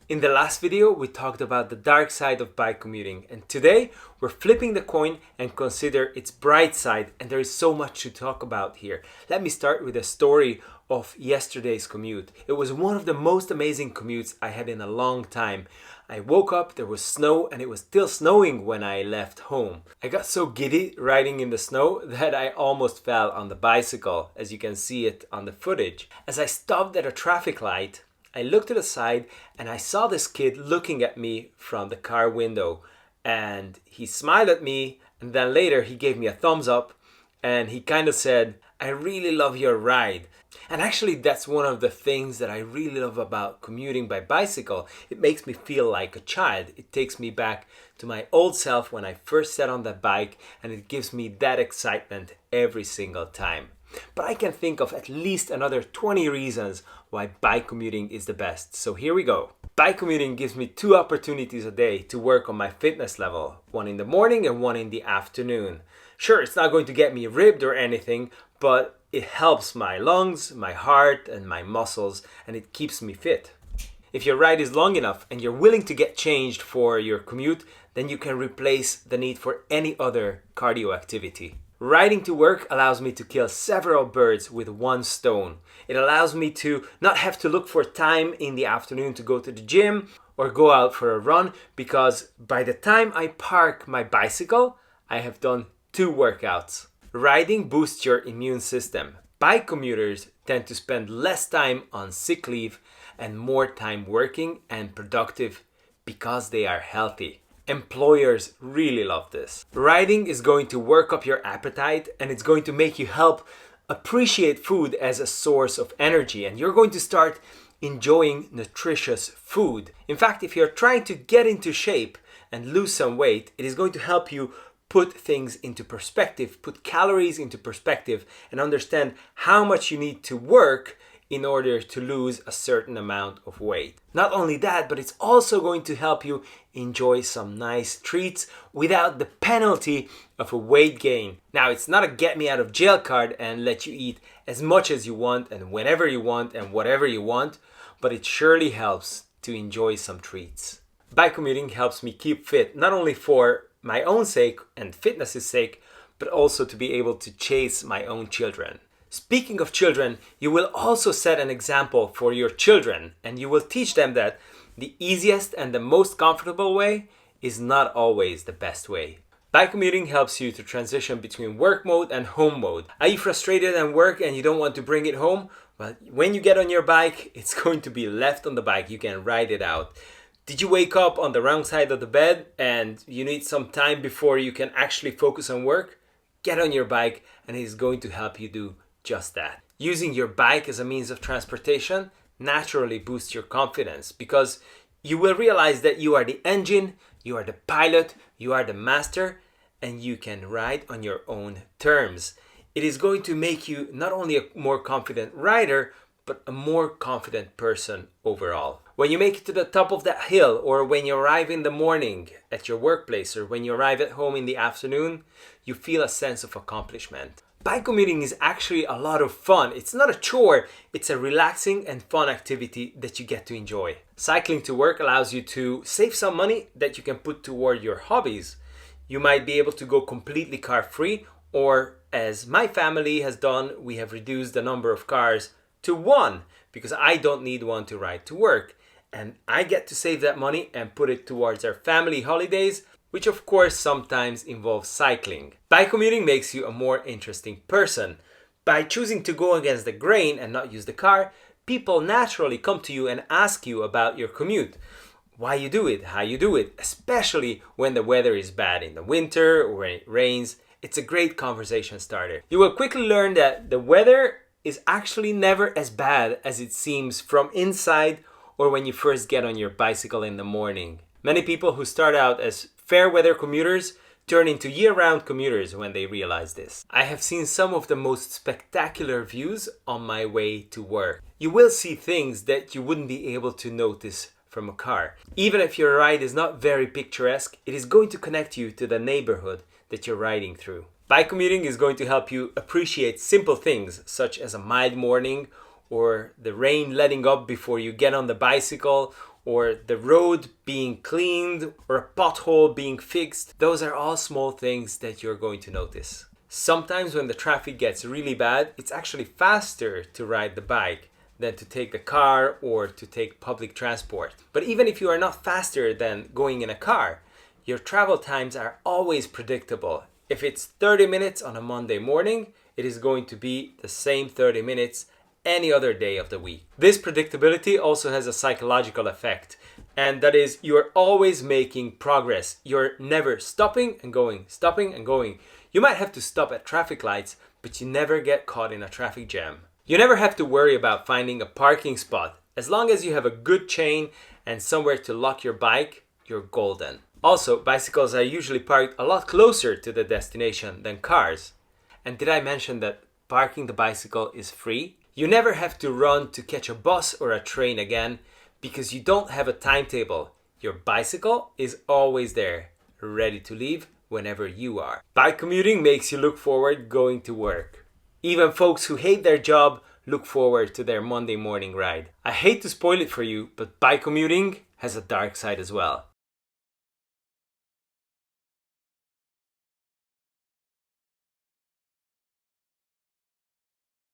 In the last video, we talked about the dark side of bike commuting, and today we're flipping the coin and consider its bright side, and there is so much to talk about here. Let me start with a story of yesterday's commute. It was one of the most amazing commutes I had in a long time. I woke up, there was snow, and it was still snowing when I left home. I got so giddy riding in the snow that I almost fell on the bicycle, as you can see it on the footage. As I stopped at a traffic light, I looked to the side and I saw this kid looking at me from the car window, and he smiled at me, and then later he gave me a thumbs up and he kind of said, "I really love your ride." And actually that's one of the things that I really love about commuting by bicycle. It makes me feel like a child. It takes me back to my old self when I first sat on that bike, and it gives me that excitement every single time. But I can think of at least another 20 reasons why bike commuting is the best. So here we go. Bike commuting gives me 2 opportunities a day to work on my fitness level. One in the morning and one in the afternoon. Sure, it's not going to get me ripped or anything, but it helps my lungs, my heart, and my muscles, and it keeps me fit. If your ride is long enough and you're willing to get changed for your commute, then you can replace the need for any other cardio activity. Riding to work allows me to kill several birds with one stone. It allows me to not have to look for time in the afternoon to go to the gym or go out for a run, because by the time I park my bicycle, I have done 2 workouts. Riding boosts your immune system. Bike commuters tend to spend less time on sick leave and more time working and productive because they are healthy. Employers really love this. Riding is going to work up your appetite, and it's going to make you help appreciate food as a source of energy, and you're going to start enjoying nutritious food. In fact, if you're trying to get into shape and lose some weight, it is going to help you put things into perspective, put calories into perspective, and understand how much you need to work in order to lose a certain amount of weight. Not only that, but it's also going to help you enjoy some nice treats without the penalty of a weight gain. Now, it's not a get me out of jail card and let you eat as much as you want and whenever you want and whatever you want, but it surely helps to enjoy some treats. Bike commuting helps me keep fit, not only for my own sake and fitness's sake, but also to be able to chase my own children. Speaking of children, you will also set an example for your children, and you will teach them that the easiest and the most comfortable way is not always the best way. Bike commuting helps you to transition between work mode and home mode. Are you frustrated at work and you don't want to bring it home? Well, when you get on your bike, it's going to be left on the bike. You can ride it out. Did you wake up on the wrong side of the bed and you need some time before you can actually focus on work? Get on your bike, and it is going to help you do just that. Using your bike as a means of transportation naturally boosts your confidence, because you will realize that you are the engine, you are the pilot, you are the master, and you can ride on your own terms. It is going to make you not only a more confident rider, but a more confident person overall. When you make it to the top of that hill, or when you arrive in the morning at your workplace, or when you arrive at home in the afternoon, you feel a sense of accomplishment. Bike commuting is actually a lot of fun. It's not a chore, it's a relaxing and fun activity that you get to enjoy. Cycling to work allows you to save some money that you can put toward your hobbies. You might be able to go completely car-free, or as my family has done, we have reduced the number of cars to 1 because I don't need one to ride to work. And I get to save that money and put it towards our family holidays, which of course sometimes involves cycling. Bike commuting makes you a more interesting person. By choosing to go against the grain and not use the car, people naturally come to you and ask you about your commute. Why you do it, how you do it, especially when the weather is bad in the winter or when it rains. It's a great conversation starter. You will quickly learn that the weather is actually never as bad as it seems from inside or when you first get on your bicycle in the morning. Many people who start out as fair weather commuters turn into year-round commuters when they realize this. I have seen some of the most spectacular views on my way to work. You will see things that you wouldn't be able to notice from a car. Even if your ride is not very picturesque, it is going to connect you to the neighborhood that you're riding through. Bike commuting is going to help you appreciate simple things such as a mild morning, or the rain letting up before you get on the bicycle, or the road being cleaned, or a pothole being fixed. Those are all small things that you're going to notice. Sometimes when the traffic gets really bad, it's actually faster to ride the bike than to take the car or to take public transport. But even if you are not faster than going in a car, your travel times are always predictable. If it's 30 minutes on a Monday morning, it is going to be the same 30 minutes any other day of the week. This predictability also has a psychological effect, and that is you're always making progress. You're never stopping and going, stopping and going. You might have to stop at traffic lights, but you never get caught in a traffic jam. You never have to worry about finding a parking spot. As long as you have a good chain and somewhere to lock your bike, you're golden. Also, bicycles are usually parked a lot closer to the destination than cars. And did I mention that parking the bicycle is free? You never have to run to catch a bus or a train again because you don't have a timetable. Your bicycle is always there, ready to leave whenever you are. Bike commuting makes you look forward going to work. Even folks who hate their job look forward to their Monday morning ride. I hate to spoil it for you, but bike commuting has a dark side as well.